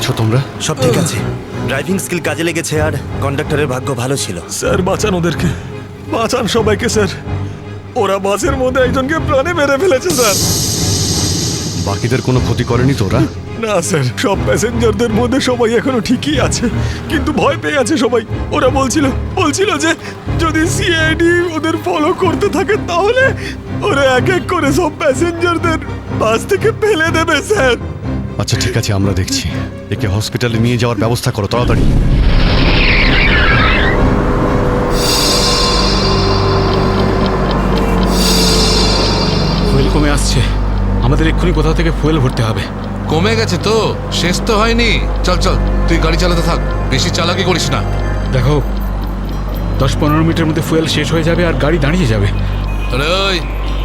আছো তোমরা? সব ঠিক আছে, ড্রাইভিং স্কিল কাজে লেগেছে আর কন্ডাক্টরের ভাগ্য ভালো ছিল। স্যার বাঁচান ওদেরকে, বাঁচান সবাইকে স্যার। ওরা বাসের মধ্যে একজনকে প্রাণে মেরে ফেলেছে স্যার। বাকিদের কোনো ক্ষতি করেনি তোরা? না স্যার, সব প্যাসেঞ্জারদের মধ্যে সবাই এখনো ঠিকই আছে, কিন্তু ভয় পেয়ে আছে সবাই। ওরা বলছিল যে যদি সিআইডি ওদের ফলো করতে থাকে তাহলে ওরা এক এক করে সব প্যাসেঞ্জারদের বাস থেকে ফেলে দেবে স্যার। আচ্ছা ঠিক আছে, আমরা দেখছি। একে হসপিটালে নিয়ে যাওয়ার ব্যবস্থা করো তাড়াতাড়ি। ফুয়েল কমে আসছে, আমাদের এক্ষুনি কোথাও থেকে ফুয়েল ভরতে হবে। কমে গেছে তো, শেষ তো হয়নি। চল চল, তুই গাড়ি চালাতে থাক, বেশি চালাকি করিস না। দেখো 10-15 মিনিটের মধ্যে ফুয়েল শেষ হয়ে যাবে আর গাড়ি দাঁড়িয়ে যাবে। আরে ওই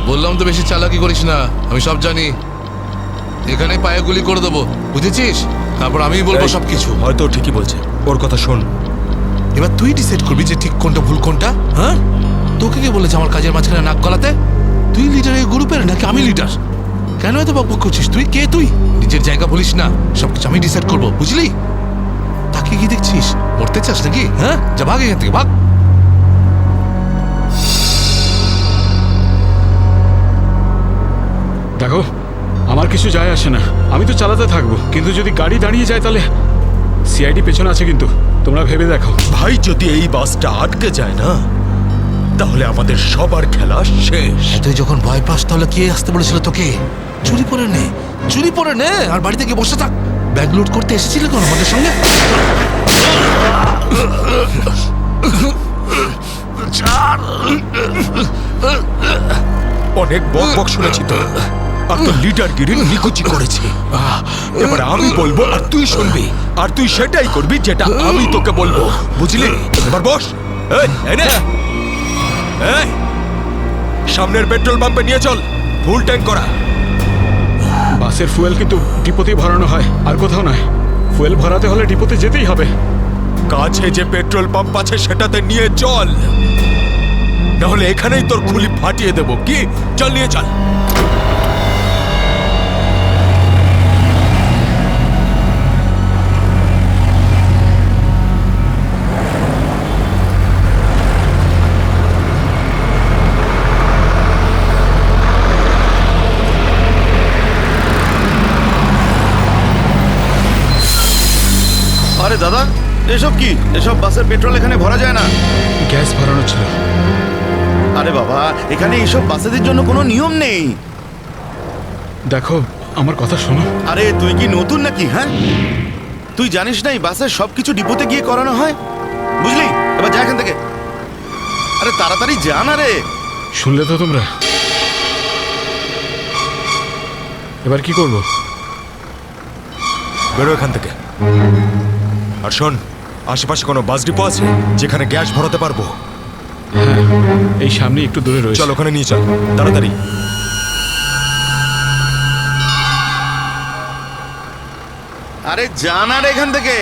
বললাম তো বেশি চালাকি করিস না, আমি সব জানি। এখানে পায়ে গুলি করে দেবো, বুঝেছিস? তারপর আমিই বলবো সবকিছু। হয়তো ঠিকই বলছে, ওর কথা শোন। এবার তুই ডিসাইড করবি যে ঠিক কোনটা ভুল কোনটা। হ্যাঁ, তোকে কে বলেছে আমার কাজের মাঝখানে নাক গলাতে? তুই লিডার এই গ্রুপের নাকি আমি লিডার? কেন এত বকবক করছিস? তুই কে? তুই নিজের জায়গা বলিস না, সবকিছু আমি ডিসাইড করবো, বুঝলি? তাকে কি দেখছিস? মরতে চাস নাকি? হ্যাঁ, যা ভাগ এখান থেকে, ভাগ। দেখো আমার কিছু যায় আসে না, আমি তো চালাতে থাকবো, কিন্তু যদি গাড়ি দাঁড়িয়ে যায় তাহলে সিআইডি পেছনে আছে, কিন্তু তোমরা ভেবে দেখো। ভাই যদি এই বাসটা আটকে যায় না তাহলে আমাদের সবার খেলা শেষ। তুই যখন ভয় পাস তাহলে কে আসতে বলেছিল তোকে? চুরি পরে নে আর বাড়িতে গিয়ে বসে থাক। ব্যাগ লুট করতে এসেছিলে কোন আমাদের সঙ্গে? অনেক বক শুনেছি তো, আর তো লিডারগিরি নিকুচি করেছি। এবার আমি বলবো আর তুই শুনবি, আর তুই সেটাই করবি যেটা আমি তোকে বলবো, বুঝলি? এবার বস। এই সামনের পেট্রোল পাম্পে নিয়ে চল, ফুল ট্যাঙ্ক করা। বাসের ফুয়েল কিন্তু ডিপোতেই ভরানো হয়, আর কোথাও নয়। ফুয়েল ভরাতে হলে ডিপোতে যেতেই হবে। কাছে যে পেট্রোল পাম্প আছে সেটাতে নিয়ে চল, নাহলে এখানেই তোর খুলি ফাটিয়ে দেবো। কি, চল নিয়ে চল। আরে দাদা, এসব কি? এসব বাসের পেট্রোল এখানে ভরা যায় না। গ্যাস ভরানো ছিল। আরে বাবা, এখানে এইসব বাসেদের জন্য কোনো নিয়ম নেই। দেখো আমার কথা শোনো। আরে তুই কি নতুন নাকি? হ্যাঁ, তুই জানিস না এই বাসের সবকিছু ডিপোতে গিয়ে করানো হয়, বুঝলি? এবার যা এখান থেকে, আরে তাড়াতাড়ি যা না রে। শুনলে তো তোমরা, এবার কি করব? বেরো এখান থেকে। আর শোন, আশেপাশে কোনো বাস ডিপো আছে যেখানে গ্যাস ভরাতে পারবো? হ্যাঁ, এই সামনে একটু দূরে রয়েছে। চল ওখানে নিয়ে চল তাড়াতাড়ি। আরে যা না রে এখান থেকে।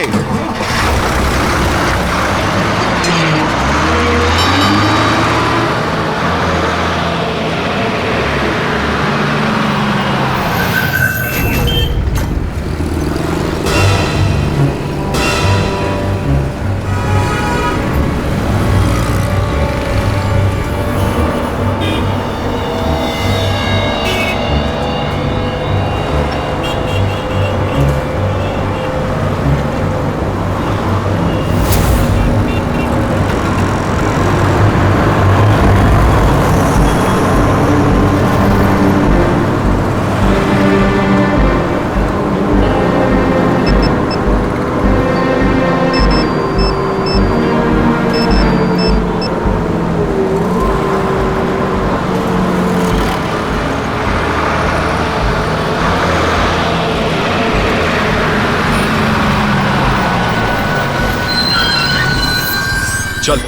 চল,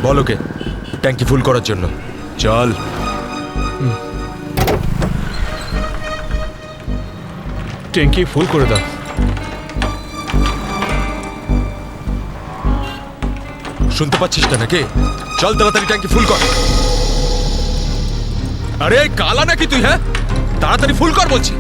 বল ওকে ট্যাঙ্কি ফুল করার জন্য। চল। ট্যাঙ্কি ফুল করে দাও। শুনতে পাচ্ছিস না নাকি? চল তাড়াতাড়ি ট্যাঙ্কি ফুল কর। আরে কালা নাকি তুই? হ্যাঁ, তাড়াতাড়ি ফুল কর বলছি।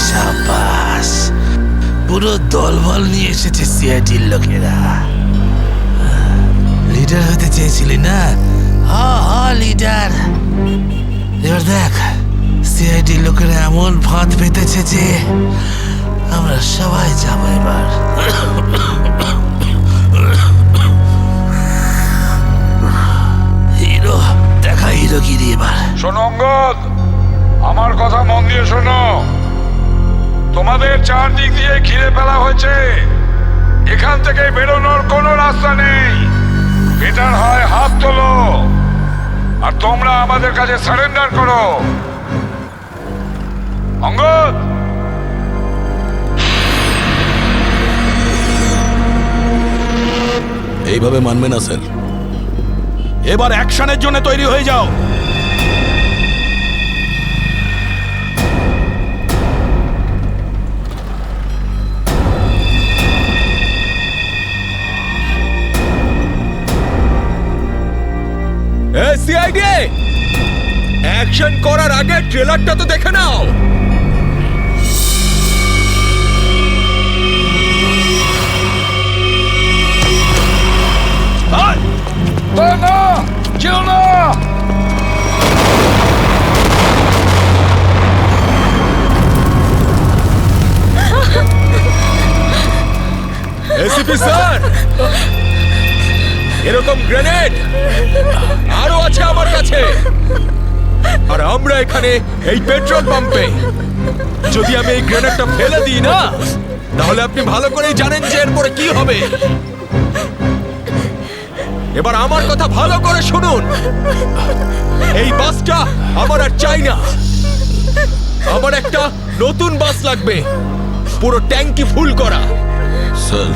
সাবাস, পুরো দলবল নিয়ে এসেছে সিআইডির লোকেরা। লিডার হতে চেয়েছিলি না? লিডার। এবার দেখ, সিআইডির লোকেরা এমন ফাঁদ পেতেছে যে আমরা সবাই যাবো এবার। হিরো দেখা, হিরোগিরি এবার। শোনো অঙ্গদ, আমার কথা মন দিয়ে শোনো। তোমাদের চারদিক দিয়ে ঘিরে ফেলা হয়েছে, এখান থেকে বেরোনোর কোনো রাস্তা নেই। বেটার হয় হাত তোলো আর তোমরা আমাদের কাছে সারেন্ডার করো। অঙ্গদ, এইভাবে মানবে না স্যার, এবার অ্যাকশনের জন্য তৈরি হয়ে যাও। সিআইডি, অ্যাকশন করার আগে ট্রেলারটা তো দেখে নাও। না, যেও না। এসিপি স্যার, এরকম গ্রেনেড আরো আছে আমার কাছে, আর আমরা এখানে এই পেট্রোল পাম্পে। যদি আমি এই গ্রেনেডটা ফেলে দিই না, তাহলে আপনি ভালো করেই জানেন যে এরপরে কি হবে। এবার আমার কথা ভালো করে শুনুন, এই বাসটা আমার আর চাই না। আমার একটা নতুন বাস লাগবে, পুরো ট্যাঙ্কি ফুল করা। স্যার,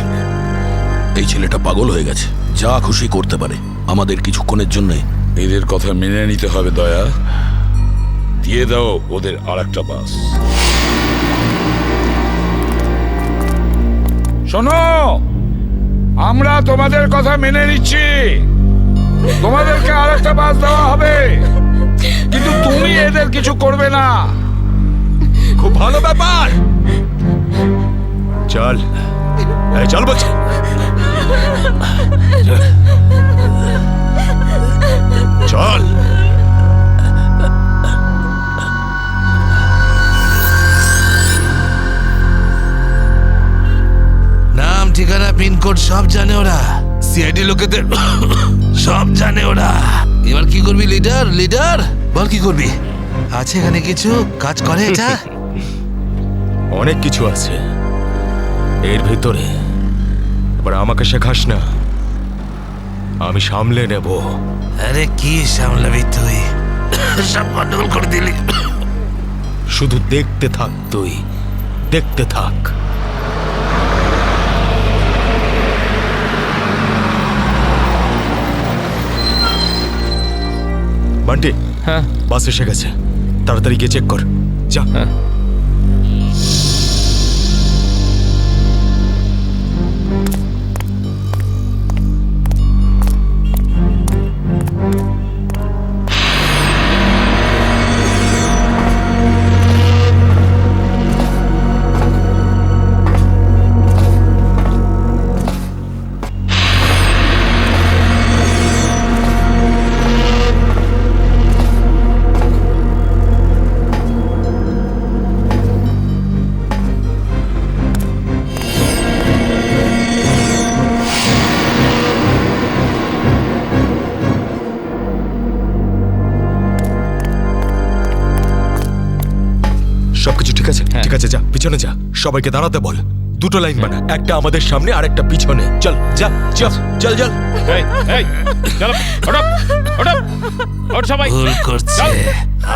এই ছেলেটা পাগল হয়ে গেছে, যা খুশি করতে পারে। আমাদের কিছুক্ষণের জন্য এদের কথা মেনে নিতে হবে দয়া। দিয়ে দাও ওদের আরেকটা বাস। শোনো, আমরা তোমাদের কথা মেনে নিচ্ছি, তোমাদেরকে আরেকটা বাস দেওয়া হবে, কিন্তু তুমি এদের কিছু করবে না। খুব ভালো ব্যাপার। চল, এই চল বলছি। চল। নাম, ঠিকানা, পিনকোড সব জানে ওরা। সিআইডি লোকেদের সব জানে ওরা। এবার কি করবি লিডার? লিডার বল, কি করবি? আছে এখানে কিছু কাজ করে এটা? অনেক কিছু আছে এর ভিতরে, এবার আমাকে শেখাস না, আমি সামলে নেব। আরে কি সামলাবি তুই? সব গন্ডগোল করে দিলি। শুধু দেখতে থাক, তুই দেখতে থাক। বান্টি, হ্যাঁ, বাস এসে গেছে, তাড়াতাড়ি গিয়ে চেক কর, যা। সবকিছু ঠিক আছে? ঠিক আছে, যা পিছনে যা, সবাইকে দাঁড়াতে বল। দুটো লাইন বানা, একটা আমাদের সামনে আর একটা পিছনে। চল, যা, চল, চল, চল। ভুল করছে,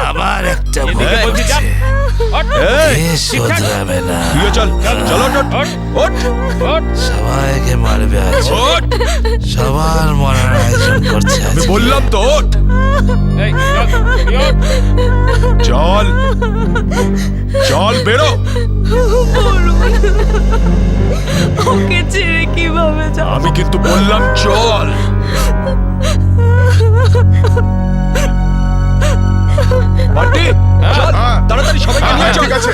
আবার একটা ভুল করছে। এ শোধরাবে না। তুইও চল, চল, ওঠ, ওঠ। সবাইকে মারবে আজ। ওঠ, সবার মরার আয়োজন করছে আজ। আমি বললাম তো ওঠ। চল, চল, বেরো। ওকে ছেড়ে কিভাবে যাব? আমি কিন্তু বললাম চল। বান্টি, চল, তাড়াতাড়ি সবাইকে নিয়ে চল। ঠিক আছে।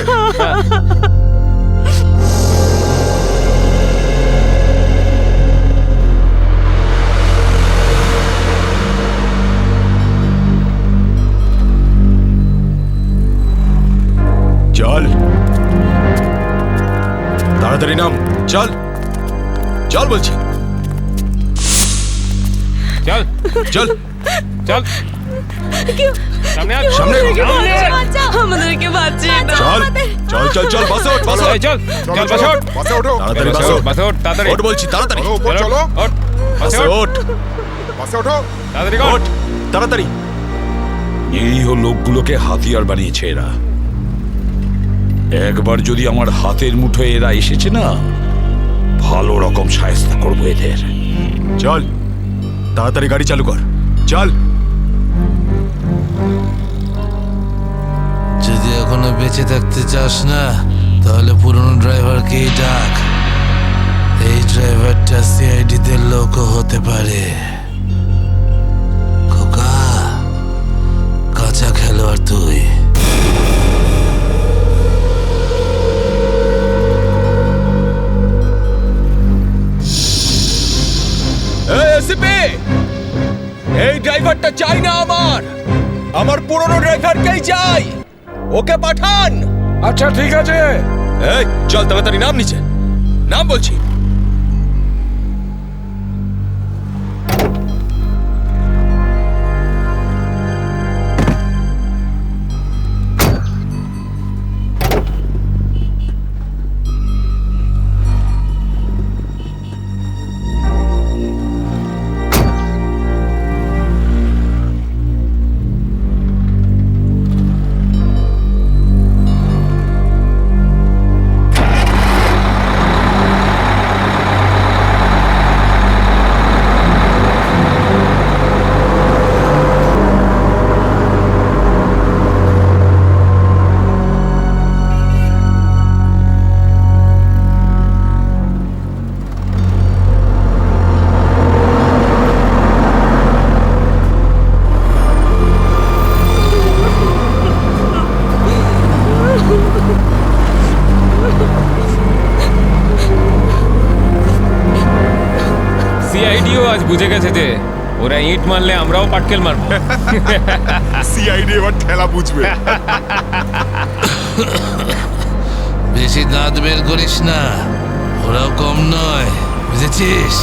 তাড়াতাড়ি নাম, চল চল বলছি, চল চল চল সামনে আয়, সামনে আমাদেরকে বাঁচিয়ে দাও। চল চল চল চল বাসে ওঠ, বাসে ওঠ। এই চল চল বাসে ওঠ বাসে ওঠো তাড়াতাড়ি বাসে ওঠ, বাসে ওঠ তাড়াতাড়ি ওঠ বলছি তাড়াতাড়ি, চলো উপর চলো ওঠ বাসে বাসে ওঠ ওঠ, বাসে ওঠো তাড়াতাড়ি কর ওঠ তাড়াতাড়ি। নিরীহ লোকগুলোকে হাতিয়ার বানিয়েছে এরা। একবার যদি আমার হাতের মুঠোয় এরা এসেছে না, ভালো রকম শায়েস্তা করবো এদের। চল তাড়াতাড়ি গাড়ি চালু কর, চল। যদি এখনো বেঁচে থাকতে চাস না তাহলে পুরনো ড্রাইভারকেই ডাক। এই ড্রাইভারটা সিআইডিতে লোকও হতে পারে। খোকা, কাঁচা খেলোয়াড় তুই। এই ড্রাইভারটা চাই না আমার পুরনো ড্রাইভারকেই চাই, ওকে পাঠান। আচ্ছা ঠিক আছে, এই চল তাড়াতাড়ি নাম নিচে, নাম বলছি। সিআইডিও আজ বুঝে গেছে যে ওরা ইট মারলে আমরাও পাটকেল মারবো। সিআইডি এবার ঠেলা বুঝবে। বেশি দাঁত বের করিস না, ওরাও কম নয়, বুঝেছিস?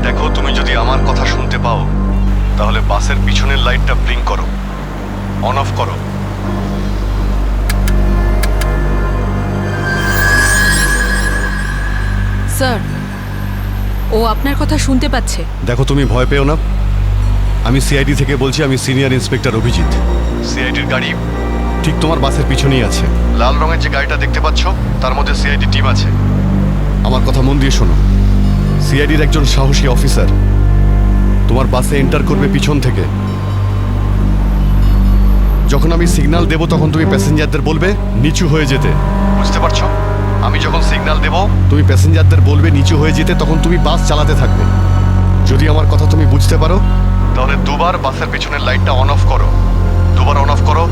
দেখো, তুমি যদি আমার কথা শুনতে পাও তাহলে বাসের পিছনের লাইটটা ব্লিঙ্ক করো, অন অফ করো। স্যার, ও আপনার কথা শুনতে পাচ্ছে। দেখো, তুমি ভয় পেও না, আমি সিআইডি থেকে বলছি, আমি সিনিয়র ইন্সপেক্টর অভিজিৎ। সিআইডির গাড়ি ঠিক তোমার বাসের পিছনেই আছে। লাল রঙের যে গাড়িটা দেখতে পাচ্ছ তার মধ্যে সিআইডি টিম আছে। আমার কথা মন দিয়ে শোনো, সিআইডির একজন সাহসী অফিসার তোমার বাসে এন্টার করবে পিছন থেকে। যখন আমি সিগন্যাল দেব তখন তুমি প্যাসেঞ্জারদের বলবে নিচু হয়ে যেতে, বুঝতে পারছো? আমি যখন সিগন্যাল দেব তুমি প্যাসেঞ্জারদের বলবে নিচু হয়ে যেতে, তখন তুমি বাস চালাতে থাকবে। যদি আমার কথা তুমি বুঝতে পারো তাহলে দুবার বাসের পিছনের লাইটটা অন অফ করো, দুবার অন অফ করো।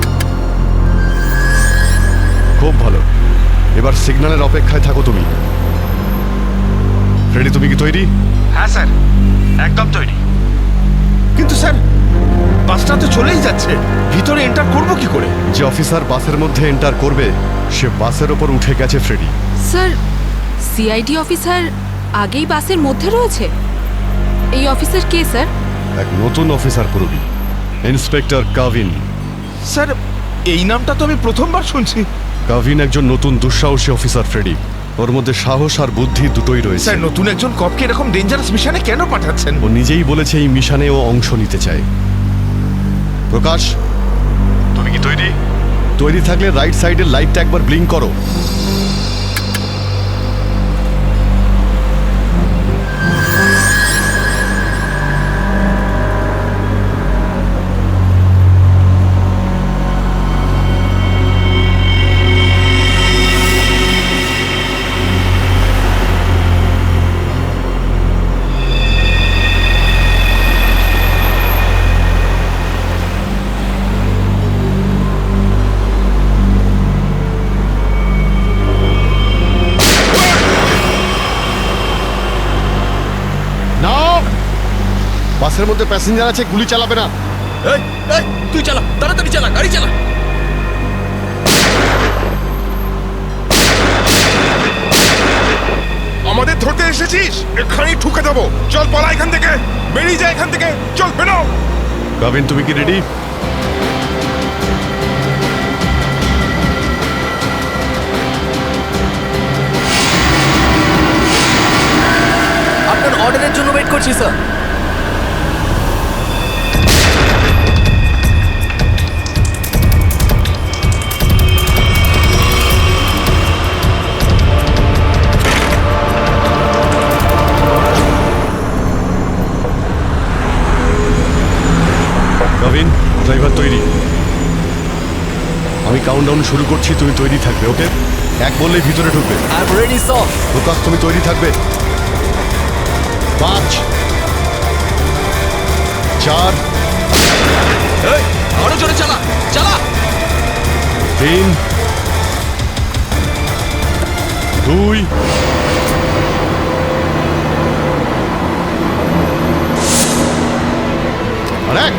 খুব ভালো, এবার সিগন্যালের অপেক্ষায় থাকো তুমি। ফ্রেডি, তুমি কি তৈরি? হ্যাঁ স্যার, একদম তৈরি। কিন্তু স্যার, বাসটা তো চলেই যাচ্ছে, ভিতরে এন্টার করব কি করে? যে অফিসার বাসের মধ্যে এন্টার করবে সে বাসের ওপর উঠে গেছে ফ্রেডি। স্যার, সিআইডি অফিসার আগেই বাসের মধ্যে রয়েছে। এই অফিসার কে স্যার? এক নতুন অফিসার পুরবি, ইন্সপেক্টর কাভিন। স্যার, এই নামটা তো আমি প্রথমবার শুনছি। কাভিন একজন নতুন দুঃসাহসী অফিসার ফ্রেডি। ওর মধ্যে সাহস আর বুদ্ধি দুটোই রয়েছে। স্যার নতুন একজন কপকে এরকম ডেঞ্জারাস মিশনে কেন পাঠাচ্ছেন? ও নিজেই বলেছে এই মিশনে ও অংশ নিতে চায়। প্রকাশ, তুমি কি তৈরি? তৈরি থাকলে রাইট সাইডের লাইটটা একবার ব্লিঙ্ক করো। বাসের মধ্যে প্যাসেঞ্জার আছে, গুলি চালাবে না। তুই চালা, তাড়াতাড়ি চালা, গাড়ি চালা। আমাদের ধরতে এসেছিস? এখানেই ঠুকে দেবো। চল পালা এখান থেকে, বেরিয়ে যা এখান থেকে, চল বেরো। গাভিন, তুমি কি রেডি? আপনার অর্ডারের জন্য ওয়েট করছি স্যার। গাভিন, ড্রাইভার তৈরি। আমি কাউন্টডাউন শুরু করছি, তুমি তৈরি থাকবে। ওকে, এক বললেই ভিতরে ঢুকবে। I am ready sir. Prakash, তুমি তৈরি থাকবে। 5 4 আরো জোরে চালা, চালা। 3 2 আর 1।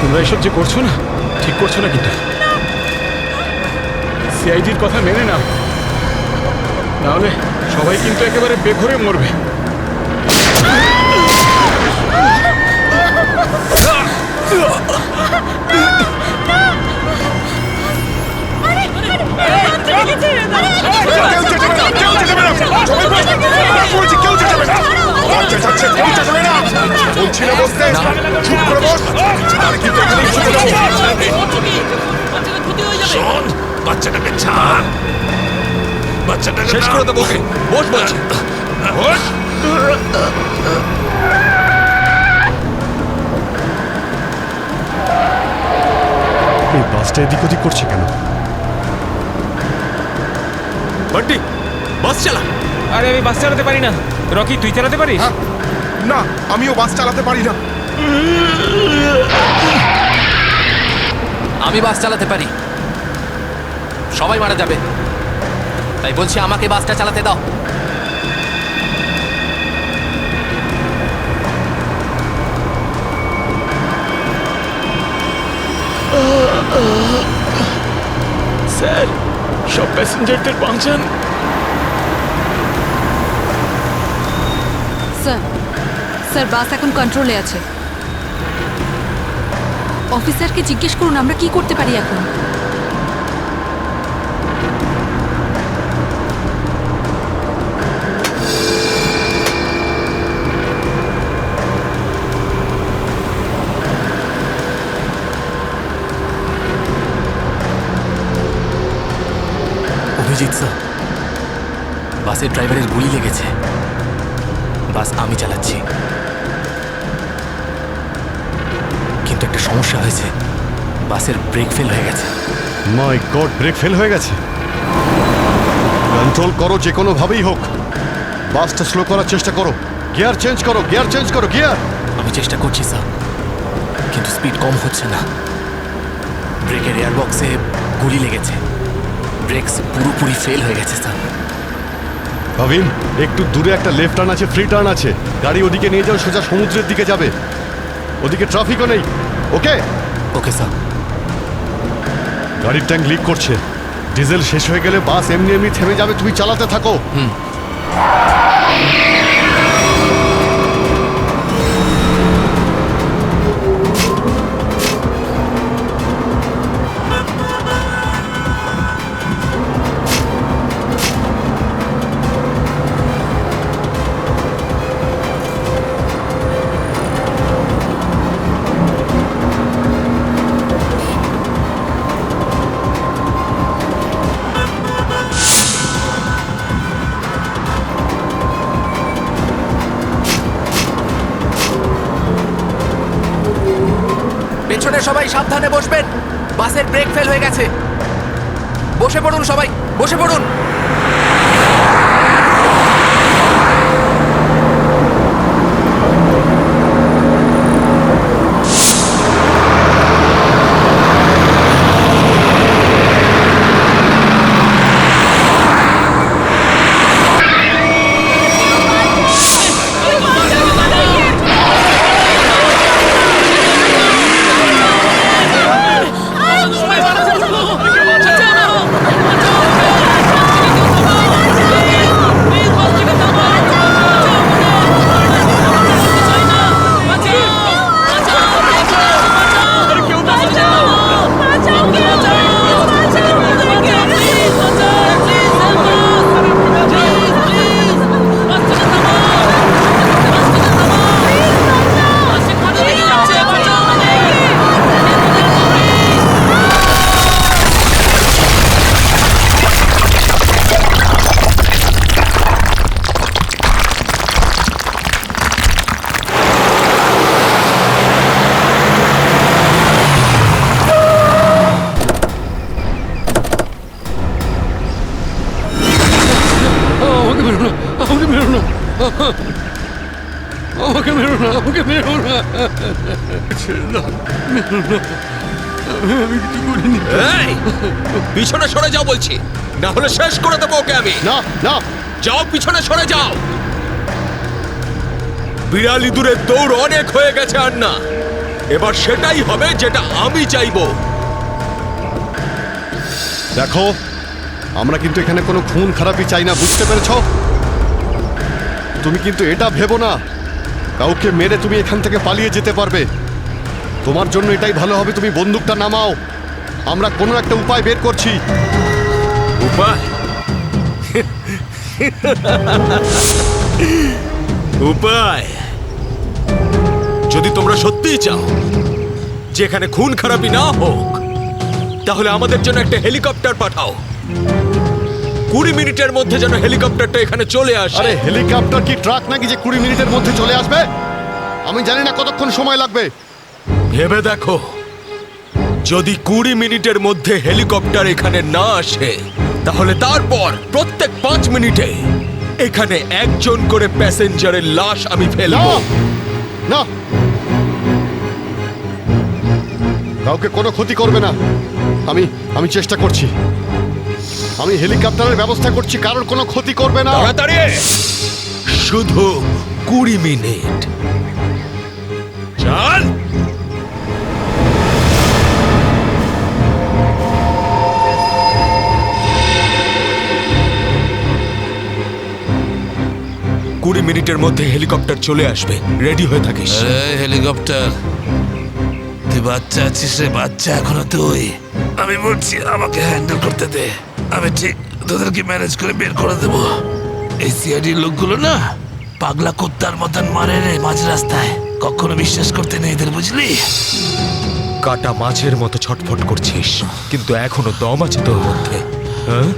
তোমরা এসব যে করছো না, ঠিক করছো না কিন্তু। সিআইডির কথা মেনে নাও, নাহলে সবাই কিন্তু একেবারে বেঘরে মরবে। কেউ চেঁচাবে না, কেউ চেঁচাবে না। সবাই বসে। বলছি কেউ চেঁচাবে না। আমার চেঁচাচ্ছে, কেউ চেঁচাবে না। বলছি না বসতে, চুপ করে বস। আর কিন্তু এখানেই ঠুকে দেবো। শোন, বাচ্চাটাকে ছাড়, বাচ্চাটাকে শেষ করে দেবো। ওকে বস বলছি, বস। এই বাসটা এদিক ওদিক করছে কেন? বান্টি, বাস চালা। আরে আমি বাস চালাতে পারি না। রকি, তুই চালাতে পারিস? না, আমিও বাস চালাতে পারি না। আমি বাস চালাতে পারি, সবাই মারা যাবে, তাই বলছি আমাকে বাসটা চালাতে দাও। স্যার, সব প্যাসেঞ্জারদের বাঁচান। স্যার, স্যার বাস এখন কন্ট্রোলে আছে। অফিসারকে জিজ্ঞেস করুন আমরা কি করতে পারি এখন। অভিজিৎ স্যার, বাসের ড্রাইভারের গুলি লেগেছে। বাস আমি চালাচ্ছি, কিন্তু একটা সমস্যা হয়েছে। বাসের ব্রেক ফেল হয়ে গেছে। মাই গড, ব্রেক ফেল হয়ে গেছে। কন্ট্রোল করো যে কোনো ভাবেই হোক। বাসটা স্লো করার চেষ্টা করো। গিয়ার চেঞ্জ করো, গিয়ার চেঞ্জ করো, গিয়ার। আমি চেষ্টা করছি স্যার, কিন্তু স্পিড কম হচ্ছে না। ব্রেকের এয়ার বক্সে গুলি লেগেছে। ব্রেকস পুরোপুরি ফেল হয়ে গেছে স্যার। ভাবিন, একটু দূরে একটা লেফট টার্ন আছে, ফ্রি টার্ন আছে। গাড়ি ওদিকে নিয়ে যাও, সোজা সমুদ্রের দিকে যাবে। ওদিকে ট্রাফিকও নেই। ওকে ওকে স্যার। গাড়ির ট্যাঙ্ক লিক করছে, ডিজেল শেষ হয়ে গেলে বাস এমনি এমনি থেমে যাবে, তুমি চালাতে থাকো। পেছনে সবাই সাবধানে বসবেন, বাসের ব্রেক ফেল হয়ে গেছে। বসে পড়ুন সবাই, বসে পড়ুন। পিছনে সরে যাও বলছি, না হলে শেষ করে দেবো ওকে আমি। না না, যাও, পিছনে সরে যাও। বিড়াল ইঁদুরের দৌড় অনেক হয়ে গেছে আর না, এবার সেটাই হবে যেটা আমি চাইবো। দেখো, আমরা কিন্তু এখানে কোনো খুন খারাপি চাই না, বুঝতে পেরেছ? তুমি কিন্তু এটা ভেবো না কাউকে মেরে তুমি এখান থেকে পালিয়ে যেতে পারবে। তোমার জন্য এটাই ভালো হবে, তুমি বন্দুকটা নামাও। আমরা কোনো একটা উপায় বের করছি। উপায়? উপায়? যদি তোমরা সত্যিই চাও যেখানে খুন খারাপি না হোক, তাহলে আমাদের জন্য একটা হেলিকপ্টার পাঠাও। 20 মিনিটের মধ্যে যেন হেলিকপ্টারটা এখানে চলে আসে। আরে হেলিকপ্টার কি ট্রাক নাকি যে 20 মিনিটের মধ্যে চলে আসবে? আমি জানি না কতক্ষণ সময় লাগবে। ভেবে দেখো, যদি 20 মিনিটের মধ্যে হেলিকপ্টার এখানে না আসে, তাহলে তারপর প্রত্যেক 5 মিনিটে এখানে একজন করে প্যাসেঞ্জারের লাশ আমি ফেলবো। না, কাউকে কোনো ক্ষতি করবে না। আমি চেষ্টা করছি, আমি হেলিকপ্টারের ব্যবস্থা করছি, কারোর কোনো ক্ষতি করবে না। তাড়াতাড়ি, শুধু 20 মিনিট। চল। কুড়ি মিনিটের মধ্যে হেলিকপ্টার চলে আসবে, রেডি হয়ে থাকিস। হেলিকপ্টার, তুই বাচ্চা আছিস রে, বাচ্চা এখনো তুই। আমি বলছি আমাকে হ্যান্ডেল করতে দে, আমি ঠিক তোদেরকে ম্যানেজ করে বের করে দেবো। এই সিআইডির লোকগুলো না পাগলা কুত্তার মতন মারে রে মাঝ রাস্তায়, কখনো বিশ্বাস করতে নেই এদের, বুঝলি? কাটা মাছের মতো ছটফট করছিস, কিন্তু এখনো দম আছে তোর মধ্যে। হ্যাঁ,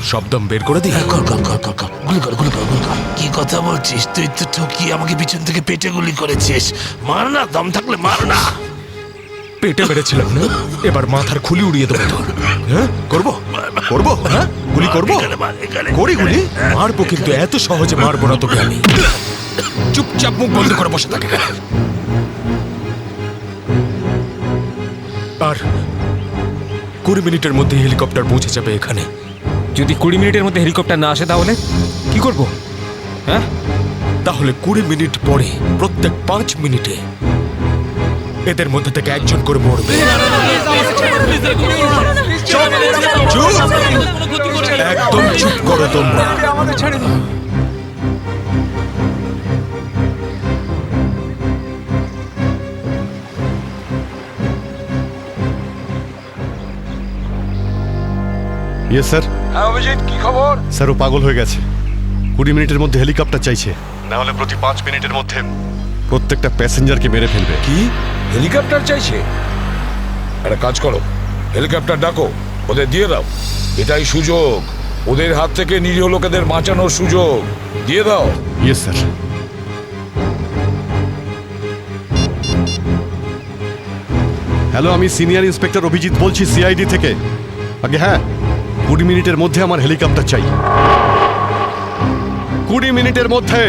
সব দম বের করে দি। কর কর কর কর কর, গুলি কর গুলি কর গুলি কর। কি কথা বলছিস তুই? তো ঠকিয়ে আমাকে পিছন থেকে পেটে গুলি করেছিস। মার না, দম থাকলে মার না। পেটে মেরেছিলাম না, এবার মাথার খুলি উড়িয়ে দেবো তোর। হ্যাঁ, করবো করবো, হ্যাঁ গুলি করবো, করি গুলি মারবো, কিন্তু এত সহজে মারবো না তোকে আমি। চুপচাপ মুখ বন্ধ করে বসে থাকে। আর 20 মিনিটের মধ্যে হেলিকপ্টার পৌঁছে যাবে এখানে। যদি 20 মিনিটের মধ্যে হেলিকপ্টার না আসে তাহলে কি করব? হ্যাঁ, তাহলে 20 মিনিট পরে প্রত্যেক 5 মিনিটে এদের মধ্যে থেকে একজন করে মরবে। চুপ! একদম চুপ করো তোমরা। Yes sir. হ্যাঁ অভিজিৎ, কি খবর? স্যার ও পাগল হয়ে গেছে। 20 মিনিটের মধ্যে হেলিকপ্টার চাইছে, না হলে প্রতি 5 মিনিটের মধ্যে প্রত্যেকটা প্যাসেঞ্জারকে মেরে ফেলবে। কি হেলিকপ্টার চাইছে? একটা কাজ করো, হেলিকপ্টার ডাকো, ওদের দিয়ে দাও। এটাই সুযোগ, ওদের হাত থেকে নিরীহ লোকেদের বাঁচানোর সুযোগ। দিয়ে দাও। Yes sir. হ্যালো, আমি সিনিয়র ইন্সপেক্টর অভিজিৎ বলছি সিআইডি থেকে। আগে হ্যাঁ, 20 মিনিটের মধ্যে আমার হেলিকপ্টার চাই। 20 মিনিটের মধ্যে।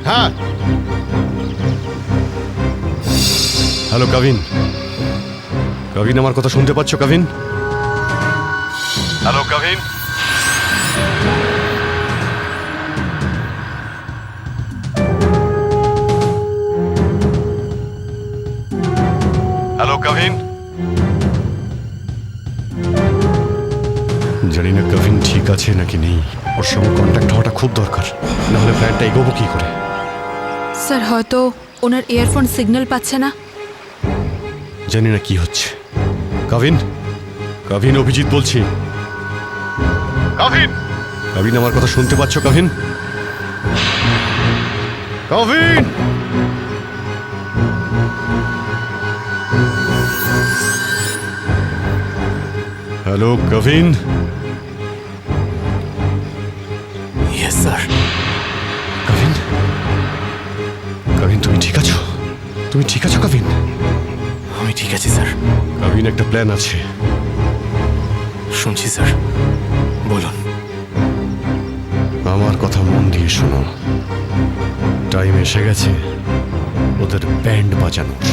হ্যাঁ। হ্যালো কাভিন। কাভিন, আমার কথা শুনতে পাচ্ছ কাভিন? হ্যালো কাভিন। হ্যালো কাভিন। জানি না কাভিন ঠিক আছে নাকি নেই। ওর সঙ্গে কন্ট্যাক্ট হওয়াটা খুব দরকার, না হলে প্ল্যানটা এগোবো কি করে? স্যার, হয়তো ওনার ইয়ারফোন সিগন্যাল পাচ্ছে না। জানি না কি হচ্ছে। কাভিন, কাভিন, অভিজিৎ বলছি। কাভিন, কাভিন, আমার কথা শুনতে পাচ্ছ Kavin? Kavin! Hello Kavin. Yes sir. Kavin, Kavin, তুমি ঠিক আছো? তুমি ঠিক আছো কাভিন? আমি ঠিক আছি স্যার। কাভিন, একটা প্ল্যান আছে। শুনছি স্যার, বলুন। আমার কথা মন দিয়ে শোনো। টাইম এসে গেছে ওদের ব্যান্ড বাজানোর।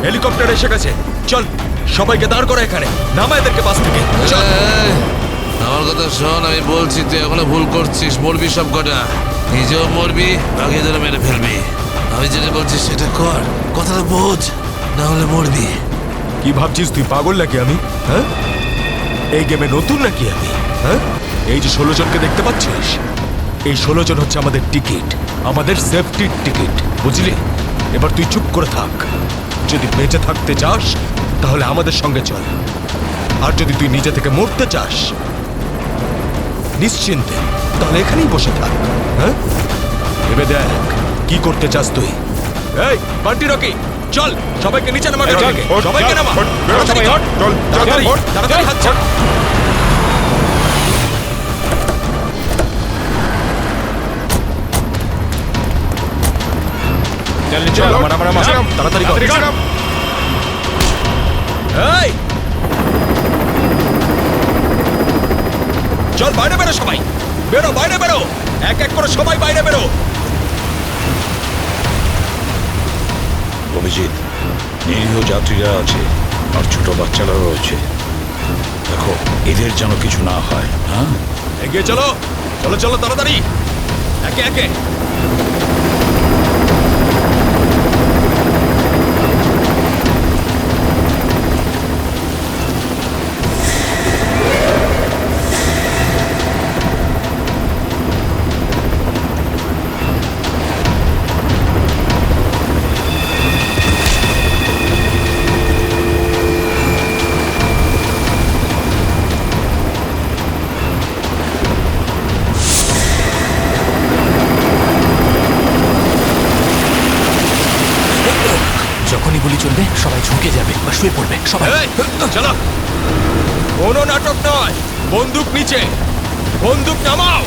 হেলিকপ্টার এসে গেছে। চল, সবাইকে দাঁড় করো এখানে। নামা এদেরকে বাস থেকে। চল। এই, আমার কথা শোন, আমি বলছি তুই এখনো ভুল করছিস। মরবি সব কটা, নিজেও মরবি, বাকিদেরও মেরে ফেলবি। আমি যেটা বলছি সেটা কর, কথাটা বোঝ, না হলে মরবি। কি ভাবছিস তুই, পাগল নাকি আমি? হ্যাঁ, এই গেমে নতুন নাকি আমি? হ্যাঁ, এই যে 16 জনকে দেখতে পাচ্ছিস, এই 16 জন হচ্ছে আমাদের টিকিট, আমাদের সেফটির টিকিট, বুঝলি? এবার তুই চুপ করে থাক। যদি বেঁচে থাকতে চাস তাহলে আমাদের সঙ্গে চল, আর যদি তুই নিজে থেকে মরতে চাস নিশ্চিন্তে, তাহলে এখানেই বসে থাক। হ্যাঁ, ভেবে দেখ কি করতে চাস তুই। এই বান্টি রকি, চল সবাইকে নিচে নামা। সবাইকে নামা, তাড়াতাড়ি হট, তাড়াতাড়ি তাড়াতাড়ি হাত ছাড়। চলো, তাড়াতাড়ি কর। এই চল, বাইরে বেরো সবাই, বেরো বাইরে বেরো, এক এক করে সবাই বাইরে বেরো। অভিজিৎ, নিরীহ যাত্রীরা আছে আর ছোট বাচ্চারা রয়েছে। দেখো এদের যেন কিছু না হয়। হ্যাঁ, এগিয়ে চলো, চলো চলো তাড়াতাড়ি, একে একে। যখনই গুলি চলবে সবাই ঝুঁকে যাবে বা শুয়ে পড়বে সবাই। এই, চলো, কোনো নাটক নয়, বন্দুক নিচে, বন্দুক নামাও।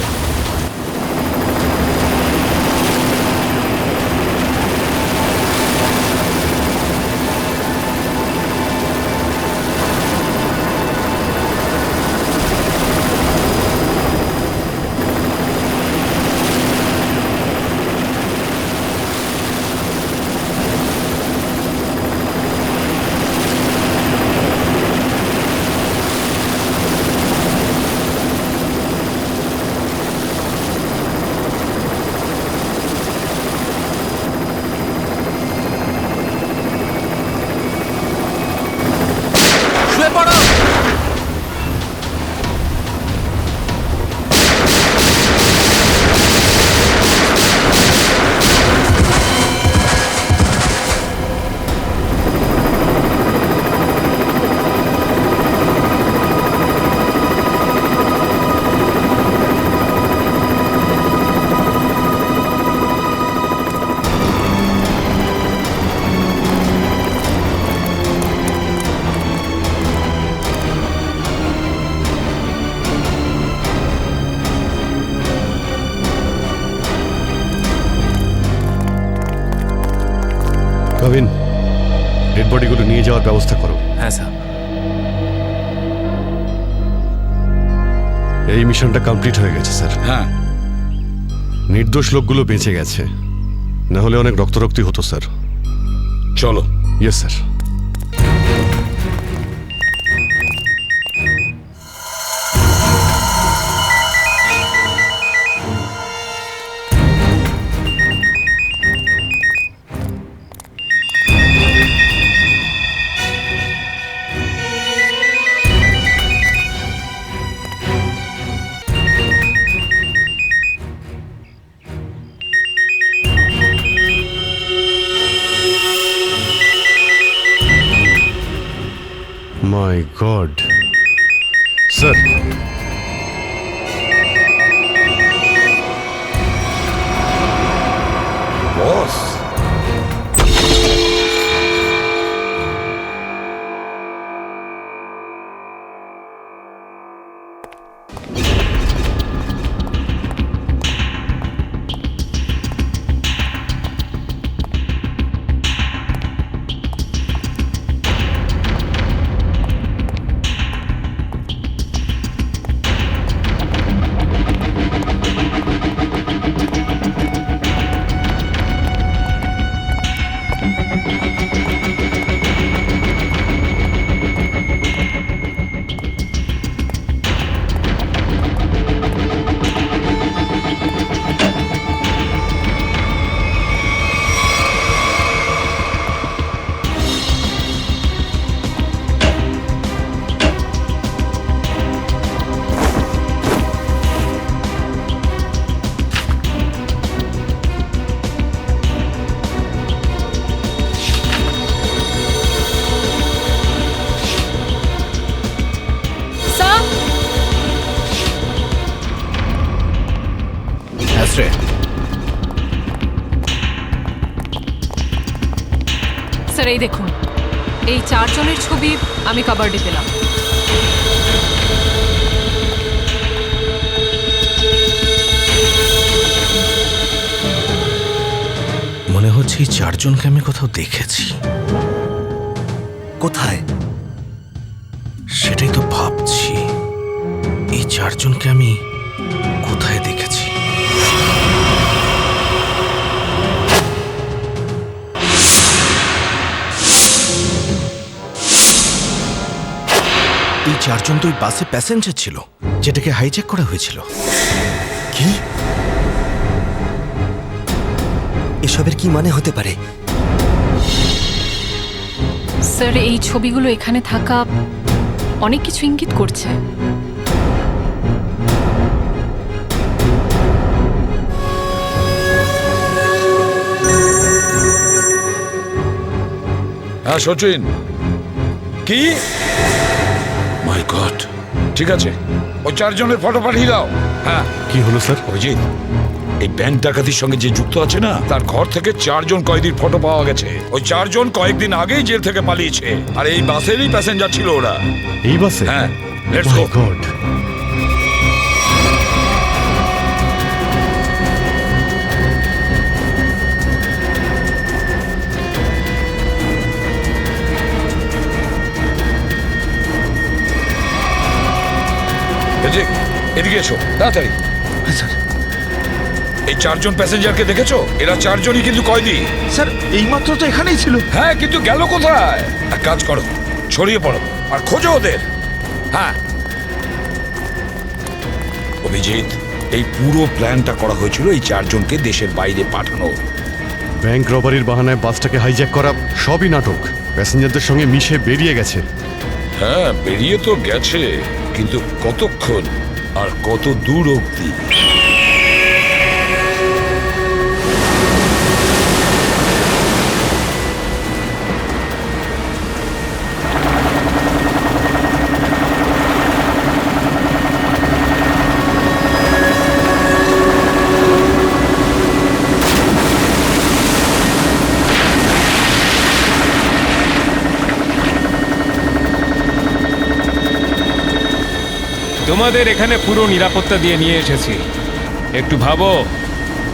শুয়ে পড়ো। কাবিন, ডেড বডিগুলো নিয়ে যাওয়ার ব্যবস্থা করো। হ্যাঁ স্যার। এই মিশনটা কমপ্লিট হয়ে গেছে স্যার। হ্যাঁ, নির্দোষ লোকগুলো বেঁচে গেছে, না হলে অনেক রক্তারক্তি হতো স্যার। চলো। Yes sir. My god sir, boss, sir এই দেখুন, এই 4 জনের ছবি আমি কাবার্ডে পেলাম। মনে হচ্ছে এই 4 জনকে আমি কোথাও দেখেছি। কোথায় সেটাই তো ভাবছি। এই 4 জনকে আমি কোথায় দেখেছি? এই চারজন তো ওই বাসে প্যাসেঞ্জার ছিল যেটাকে হাইজ্যাক করা হয়েছিল। কি এসবের কি মানে হতে পারে? স্যার, এই ছবিগুলো এখানে থাকা অনেক কিছু ইঙ্গিত করছে। হ্যাঁ সচিন, কি? মাই গড, ঠিক আছে, ওই চারজনের ফটো পাঠিয়ে দাও। হ্যাঁ, কি হলো স্যার? অভিজিৎ, এই ব্যাংক ডাকাতির সঙ্গে যে যুক্ত আছে না, তার ঘর থেকে 4 জন কয়েদির ফটো পাওয়া গেছে। ওই 4 জন কয়েকদিন আগেই জেল থেকে পালিয়েছে, আর এই বাসেরই প্যাসেঞ্জার ছিল ওরা। এই বাসে? হ্যাঁ, লেটস My গো। God! এদিকে এসো তাড়াতাড়ি। এই 4 জন প্যাসেঞ্জারকে দেখেছো? এরা 4 জনই কিন্তু কয়েদি। স্যার এইমাত্র তো এখানেই ছিল। হ্যাঁ, কিন্তু গেল কোথায়? এক কাজ করো, ছড়িয়ে পড়ো আর খোঁজো ওদের। হ্যাঁ অভিজিৎ, এই পুরো প্ল্যানটা করা হয়েছিল এই 4 জনকে দেশের বাইরে পাঠানো। ব্যাংক রবারির বাহানায় বাসটাকে হাইজ্যাক করা সবই নাটক। প্যাসেঞ্জারদের সঙ্গে মিশে বেরিয়ে গেছে। হ্যাঁ, বেরিয়ে তো গেছে, কিন্তু কতক্ষণ আর কত দূর অবধি? তোমাদের এখানে পুরো নিরাপত্তা দিয়ে নিয়ে এসেছি। একটু ভাবো,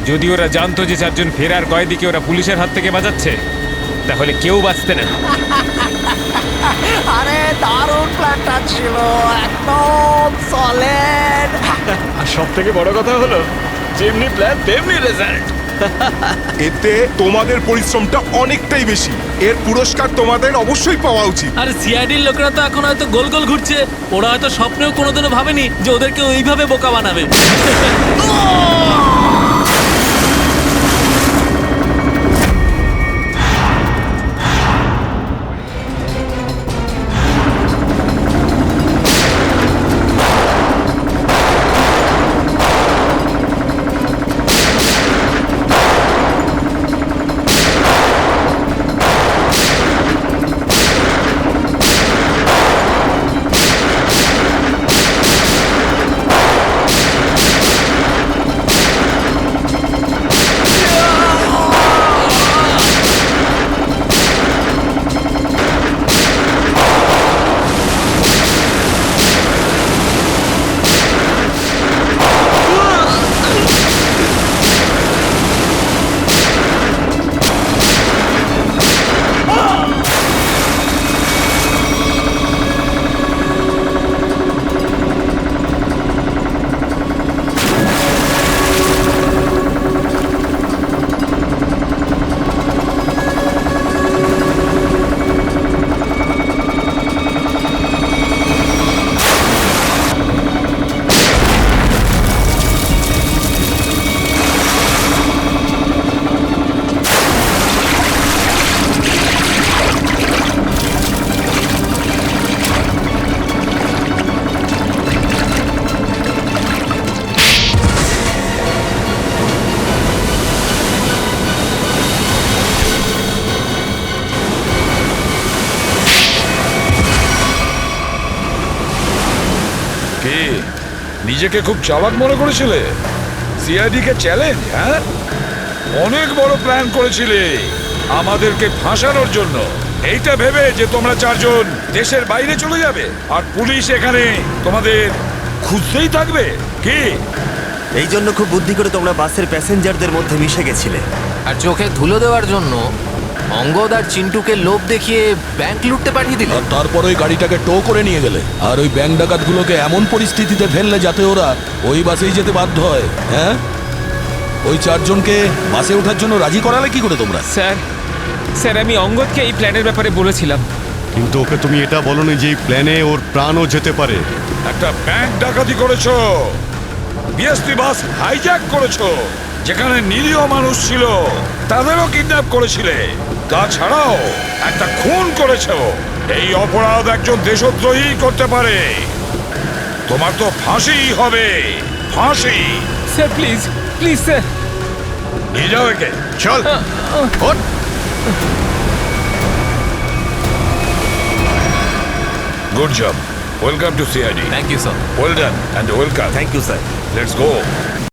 যদি ওরা জানতো যে 4 জন ফেরার কয়েদিকে ওরা পুলিশের হাত থেকে বাঁচাচ্ছে, তাহলে কেউ বাঁচতে না। আরে দারুণ প্ল্যানটা ছিল, একদম সলিড। আর সব থেকে বড় কথা হলো, যেমনি প্ল্যান তেমনি রেজাল্ট। এতে তোমাদের পরিশ্রমটা অনেকটাই বেশি। এর পুরস্কার তোমাদের অবশ্যই পাওয়া উচিত। আর সিআইডির লোকেরা তো এখন হয়তো গোল গোল ঘুরছে। ওরা হয়তো স্বপ্নেও কোনোদিনও ভাবেনি যে ওদেরকে ওইভাবে বোকা বানাবে। নিজেকে খুব চালাক মনে করেছিলে? সিআইডি কে চ্যালেঞ্জ? হ্যাঁ, অনেক বড় প্ল্যান করেছিলে আমাদেরকে ফাঁসানোর জন্য। এইটা ভেবে যে তোমরা 4 জন দেশের বাইরে চলে যাবে আর পুলিশ এখানে তোমাদের খুঁজতেই থাকবে কি? এই জন্য খুব বুদ্ধি করে তোমরা বাসের প্যাসেঞ্জারদের মধ্যে মিশে গেছিলে। আর চোখে ধুলো দেওয়ার জন্য অঙ্গদ আর চিন্টুকে লোভ দেখিয়ে ব্যাংক লুটতে পাঠিয়ে দিলে। আর তারপর ওই গাড়িটাকে টো করে নিয়ে গেলে, আর ওই ব্যাংক ডাকাতগুলোকে এমন পরিস্থিতিতে ফেললে যাতে ওরা ওই বাসেই যেতে বাধ্য হয়। হ্যাঁ, ওই 4 জনকে বাসে ওঠার জন্য রাজি করালে কি করে তোমরা? স্যার, আমি অঙ্গদকে এই প্ল্যানের ব্যাপারে বলেছিলাম, কিন্তু ওকে তুমি এটা বলনি যে এই প্ল্যানে ওর প্রাণও যেতে পারে। একটা ব্যাংক ডাকাতি করেছো, বিএসপি বাস হাইজ্যাক করেছো, যেখানে নিরীহ মানুষ ছিল তাদেরও কিডন্যাপ করেছিলে, তাছাড়াও একটা খুন করেছো। এই অপরাধ একজন দেশদ্রোহী করতে পারে। তোমার তো ফাঁসি হবে, ফাঁসি। Sir please please sir. নিয়ে যাও একে। চল ওঠ। Good job. Welcome to CID. Thank you sir. Well done and welcome. Thank you sir. Let's go.